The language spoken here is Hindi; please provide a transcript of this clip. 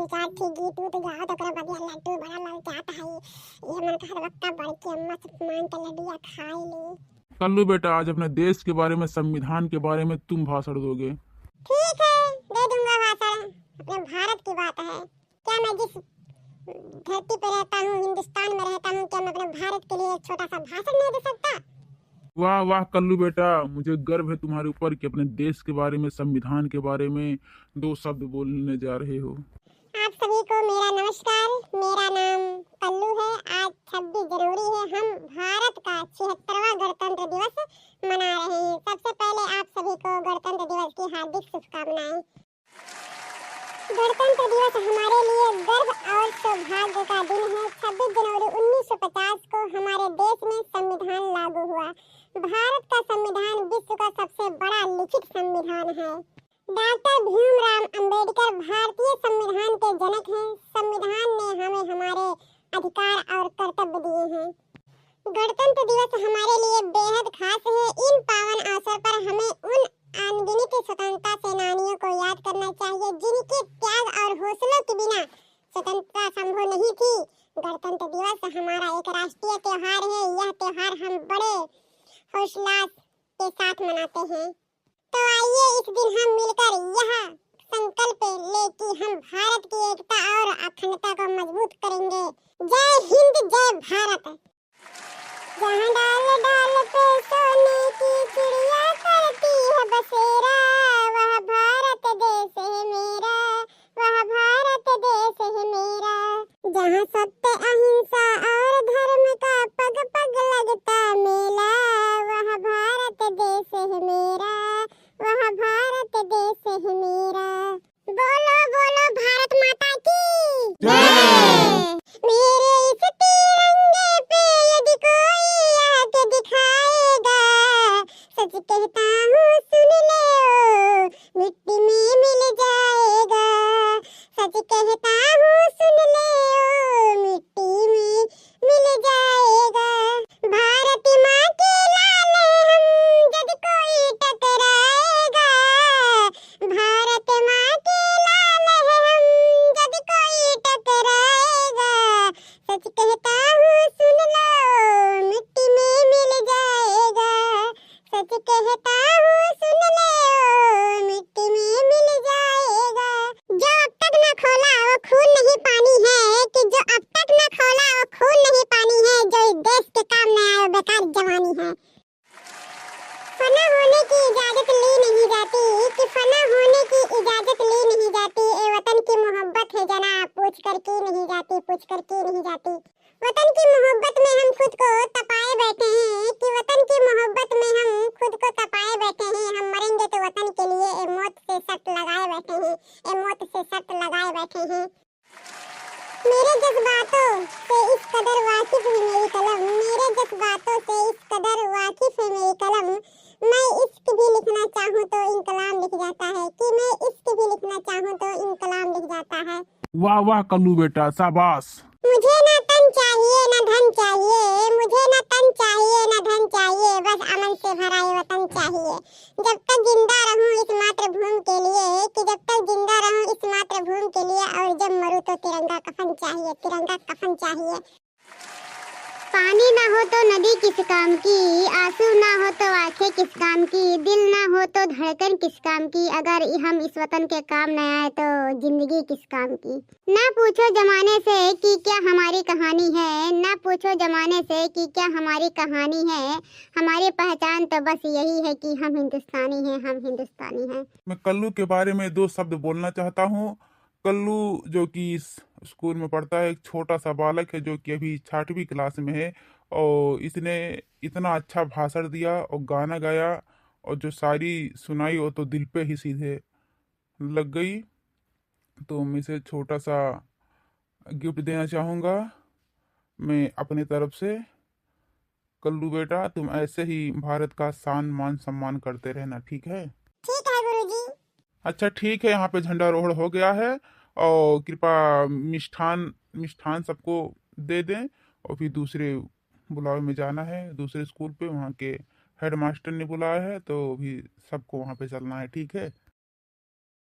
विचार थी गीत तो गाओ तो बढ़िया लड्डू बड़ा लग जाता है। ये मन का वक्का बढ़ के अम्मा से मान के लड्डू खाए ले। कल्लू बेटा, आज अपने देश के बारे में, संविधान के बारे में तुम भाषण दोगे। ठीक है, दे दूंगा भाषण। अपने भारत की बात है। क्या मैं जिस धरती पे रहता हूँ, हिंदुस्तान में रहता हूँ, क्या मैं अपने भारत के लिए एक छोटा सा भाषण नहीं दे सकता? वाह वाह कल्लू बेटा, मुझे गर्व है तुम्हारे ऊपर कि अपने देश के बारे में, संविधान के बारे में दो शब्द बोलने जा रहे हो। आप सभी को मेरा नमस्कार। मेरा नाम कल्लू है। आज 26 जनवरी है। हम भारत का 76वां गणतंत्र दिवस मना रहे हैं। सबसे पहले आप सभी को गणतंत्र दिवस की हार्दिक शुभकामनाएं। गणतंत्र दिवस हमारे लिए गर्व और सौभाग्य का दिन है। 26 जनवरी 1950 को हमारे देश में संविधान लागू हुआ। भारत का संविधान विश्व का सबसे बड़ा लिखित संविधान है। डॉक्टर भीमराव अंबेडकर भारतीय संविधान के जनक हैं। संविधान ने हमें हमारे अधिकार और कर्तव्य दिए हैं। गणतंत्र दिवस हमारे लिए बेहद खास है। इन पावन अवसर पर हमें उन अनगिनत स्वतंत्रता सेनानियों को याद करना चाहिए जिनके त्याग और हौसलों के बिना स्वतंत्रता संभव नहीं थी। गणतंत्र दिवस हमारा एक राष्ट्रीय त्योहार है। यह त्योहार हम बड़े हौसला के साथ मनाते हैं। तो आइए इस दिन हम मिलकर यह संकल्प ले कि हम भारत की एकता और अखंडता को मजबूत करेंगे। जय हिंद, जय भारत। जहाँ डाल डाल पे सोने की चिड़िया करती है बसेरा, वह भारत देश है मेरा, वह भारत देश है मेरा। जहाँ सत्य, अहिंसा और धर्म का पग पग लगता मेला, वह भारत देश है मेरा, वह भारत देश है मेरा। बोलो बोलो भारत माता की जय। मेरे इस तिरंगे पे यदि कोई आके दिखाएगा, सच कहता हूँ सुन ले, मिट्टी में मिल जाएगा। सच कहता हूँ सुन ले, मिट्टी में मिल जाएगा। भारत माँ के लाल हम जब कोई टकराएगा, भारत माँ के लाल हम जब कोई टकराएगा। सच कहता हूँ सुन लो, मिट्टी में मिल जाएगा। सच कहता हूँ सुन लो, मिट्टी में मिल जाएगा। जो अब तक न खोला वो खून नहीं पानी है, कि जो अब तक न खोला वो खून नहीं पानी है, जो इस देश के काम न आए वो बेकार जवानी है। फना होने की इजाजत ली नहीं जाती, कि फना होने की इजाजत ली नहीं जाती। ए वतन की मोहब्बत है जनाब, पूछ कर की नहीं जाती, पूछ कर की नहीं जाती। वतन की मोहब्बत में हम खुद को तपाए बैठे हैं, कि वतन की मोहब्बत में हम खुद को तपाए बैठे हैं। हम मरेंगे तो वतन के लिए, ए मौत से शर्त लगाए बैठे हैं, ए मौत से शर्त लगाए बैठे हैं। मेरे जज्बातों से इस कदर वाकिफ है मेरी कलम, मेरे जज्बातों से इस कदर वाकिफ है मेरी कलम। मैं इश्क भी लिखना चाहूँ तो इनकलाब लिख जाता है, कि मैं इश्क भी लिखना चाहूँ तो इनकलाब लिख जाता है। वाह वाह कल्लू बेटा, शाबाश। मुझे ना तन चाहिए ना धन चाहिए, मुझे ना तन चाहिए ना धन चाहिए, बस अमन से भरा ये वतन चाहिए। जब तक जिंदा रहूं इस मातृभूमि के लिए, कि जब तक जिंदा रहूं इस मातृभूमि के लिए, और जब मरूं तो तिरंगा कफन चाहिए, तिरंगा कफन चाहिए। पानी ना हो तो नदी किस काम की, आंसू ना हो तो आंखें किस काम की, दिल ना हो तो धड़कन किस काम की, अगर हम इस वतन के काम न आए तो जिंदगी किस काम की। ना पूछो जमाने से कि क्या हमारी कहानी है, ना पूछो जमाने से कि क्या हमारी कहानी है। हमारी पहचान तो बस यही है कि हम हिंदुस्तानी हैं, हम हिंदुस्तानी हैं। मैं कल्लू के बारे में दो शब्द बोलना चाहता हूँ। कल्लू जो कि इस स्कूल में पढ़ता है, एक छोटा सा बालक है जो कि अभी 6वीं क्लास में है, और इसने इतना अच्छा भाषण दिया और गाना गाया, और जो शायरी सुनाई वो तो दिल पे ही सीधे लग गई। तो मैं इसे छोटा सा गिफ्ट देना चाहूँगा मैं अपनी तरफ से। कल्लू बेटा, तुम ऐसे ही भारत का शान मान सम्मान करते रहना, ठीक है? ठीक है गुरुजी। अच्छा ठीक है, यहाँ पे झंडारोहण हो गया है, और कृपया मिष्ठान मिष्ठान सबको दे दें, और फिर दूसरे बुलावे में जाना है, दूसरे स्कूल पे। वहाँ के हेडमास्टर ने बुलाया है, तो भी सबको वहाँ पे चलना है, ठीक है?